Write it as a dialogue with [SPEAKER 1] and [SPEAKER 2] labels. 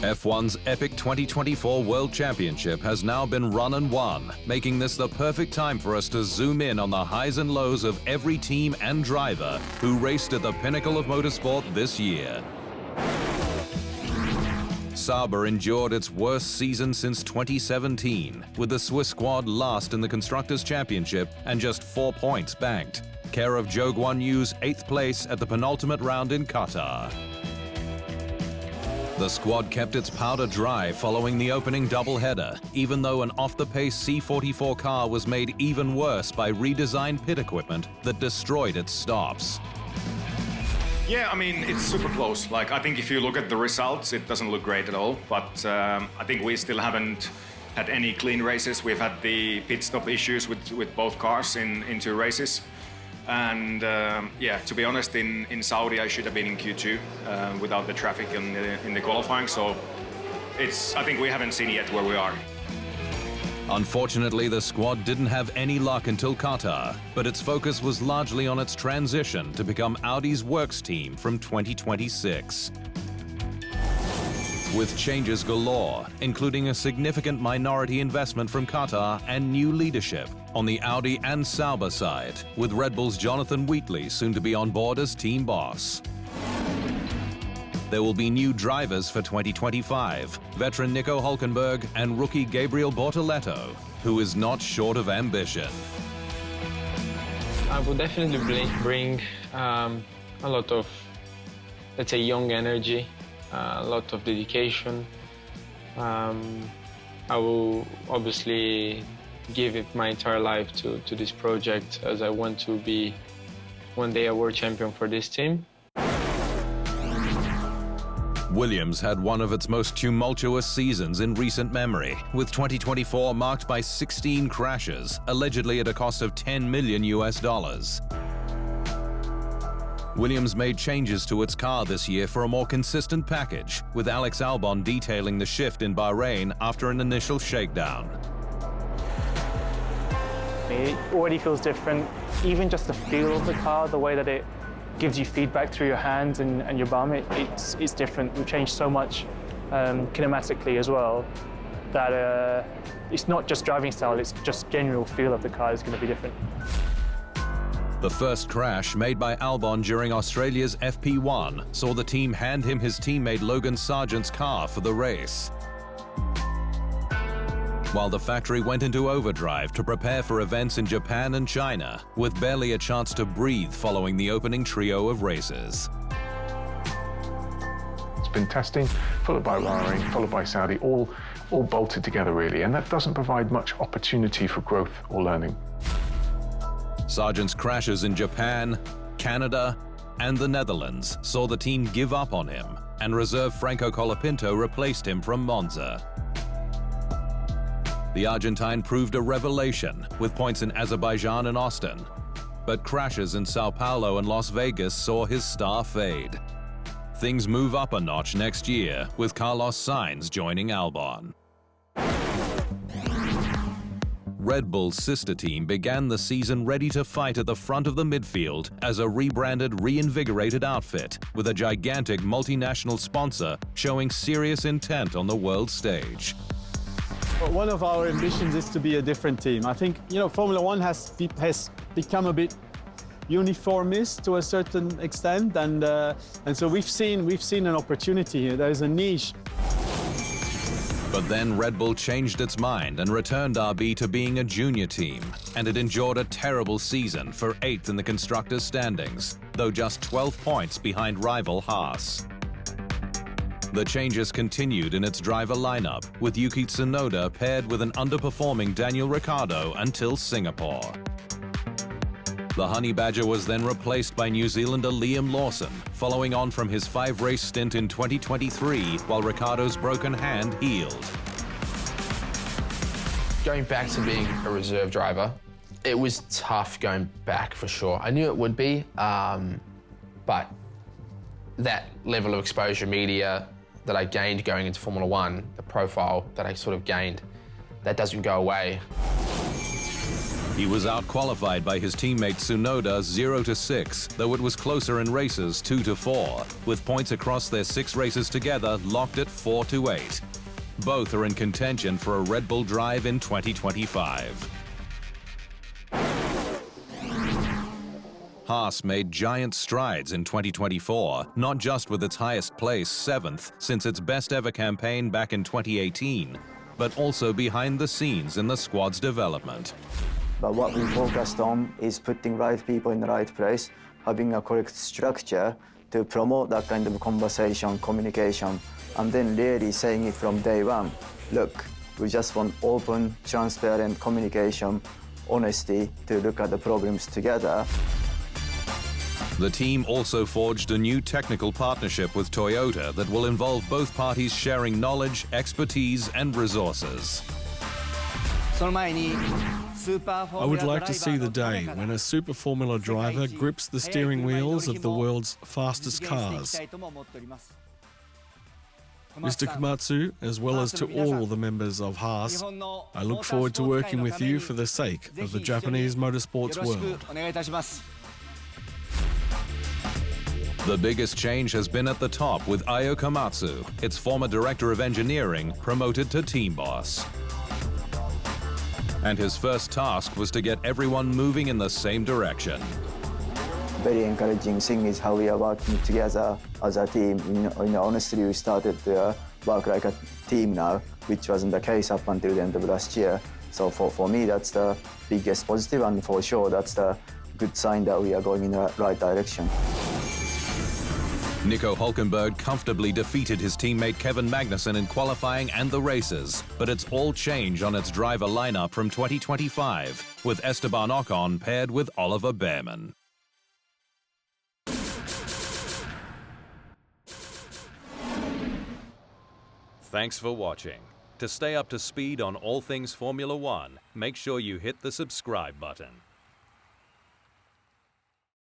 [SPEAKER 1] F1's epic 2024 World Championship has now been run and won, making this the perfect time for us to zoom in on the highs and lows of every team and driver who raced at the pinnacle of motorsport this year. Sauber endured its worst season since 2017, with the Swiss squad last in the Constructors' Championship and just 4 points banked, care of Joe Guan Yu's 8th place at the penultimate round in Qatar. The squad kept its powder dry following the opening doubleheader, even though an off-the-pace C44 car was made even worse by redesigned pit equipment that destroyed its stops.
[SPEAKER 2] Yeah, I mean, it's super close. Like, I think if you look at the results, it doesn't look great at all. But I think we still haven't had any clean races. We've had the pit stop issues with both cars in 2 races. And yeah, to be honest, in Saudi, I should have been in Q2 without the traffic in the qualifying. So I think we haven't seen yet where we are.
[SPEAKER 1] Unfortunately, the squad didn't have any luck until Qatar, but its focus was largely on its transition to become Audi's works team from 2026. With changes galore, including a significant minority investment from Qatar and new leadership on the Audi and Sauber side, with Red Bull's Jonathan Wheatley soon to be on board as team boss. There will be new drivers for 2025, veteran Nico Hülkenberg and rookie Gabriel Bortoleto, who is not short of ambition.
[SPEAKER 3] I will definitely bring a lot of, let's say, young energy, a lot of dedication. I will obviously give it my entire life to this project, as I want to be one day a world champion for this team.
[SPEAKER 1] Williams had one of its most tumultuous seasons in recent memory, with 2024 marked by 16 crashes, allegedly at a cost of $10 million. Williams made changes to its car this year for a more consistent package, with Alex Albon detailing the shift in Bahrain after an initial shakedown.
[SPEAKER 4] It already feels different. Even just the feel of the car, the way that it gives you feedback through your hands and your bum, it's different. We've changed so much kinematically as well that it's not just driving style, it's just general feel of the car is going to be different.
[SPEAKER 1] The first crash made by Albon during Australia's FP1 saw the team hand him his teammate Logan Sargent's car for the race, while the factory went into overdrive to prepare for events in Japan and China, with barely a chance to breathe following the opening trio of races.
[SPEAKER 5] It's been testing, followed by Bahrain, followed by Saudi, all bolted together really, and that doesn't provide much opportunity for growth or learning.
[SPEAKER 1] Sargent's crashes in Japan, Canada, and the Netherlands saw the team give up on him, and reserve Franco Colapinto replaced him from Monza. The Argentine proved a revelation, with points in Azerbaijan and Austin, but crashes in Sao Paulo and Las Vegas saw his star fade. Things move up a notch next year, with Carlos Sainz joining Albon. Red Bull's sister team began the season ready to fight at the front of the midfield as a rebranded, reinvigorated outfit, with a gigantic multinational sponsor showing serious intent on the world stage.
[SPEAKER 6] One of our ambitions is to be a different team. I think, Formula One has become a bit uniformist to a certain extent, and so we've seen an opportunity here. There's a niche.
[SPEAKER 1] But then Red Bull changed its mind and returned RB to being a junior team, and it endured a terrible season for 8th in the constructors' standings, though just 12 points behind rival Haas. The changes continued in its driver lineup, with Yuki Tsunoda paired with an underperforming Daniel Ricciardo until Singapore. The Honey Badger was then replaced by New Zealander Liam Lawson, following on from his 5-race stint in 2023 while Ricciardo's broken hand healed.
[SPEAKER 7] Going back to being a reserve driver, it was tough going back for sure. I knew it would be, but that level of exposure, media, that I gained going into Formula One, the profile that I sort of gained, that doesn't go away.
[SPEAKER 1] He was out-qualified by his teammate Tsunoda 0-6, though it was closer in races 2-4, with points across their 6 races together locked at 4-8. Both are in contention for a Red Bull drive in 2025. Haas made giant strides in 2024, not just with its highest place, 7th, since its best-ever campaign back in 2018, but also behind the scenes in the squad's development.
[SPEAKER 8] But what we focused on is putting right people in the right place, having a correct structure to promote that kind of conversation, communication, and then really saying it from day one. Look, we just want open, transparent communication, honesty to look at the problems together.
[SPEAKER 1] The team also forged a new technical partnership with Toyota that will involve both parties sharing knowledge, expertise, and resources.
[SPEAKER 9] I would like to see the day when a Super Formula driver grips the steering wheels of the world's fastest cars. Mr. Komatsu, as well as to all the members of Haas, I look forward to working with you for the sake of the Japanese motorsports world.
[SPEAKER 1] The biggest change has been at the top with Ayo Komatsu, its former director of engineering, promoted to team boss. And his first task was to get everyone moving in the same direction.
[SPEAKER 8] Very encouraging thing is how we are working together as a team. Honestly, we started to work like a team now, which wasn't the case up until the end of last year. So for me, that's the biggest positive, and for sure, that's the good sign that we are going in the right direction.
[SPEAKER 1] Nico Hülkenberg comfortably defeated his teammate Kevin Magnussen in qualifying and the races, but it's all change on its driver lineup from 2025, with Esteban Ocon paired with Oliver Behrmann. Thanks for watching. To stay up to speed on all things Formula One, make sure you hit the subscribe button.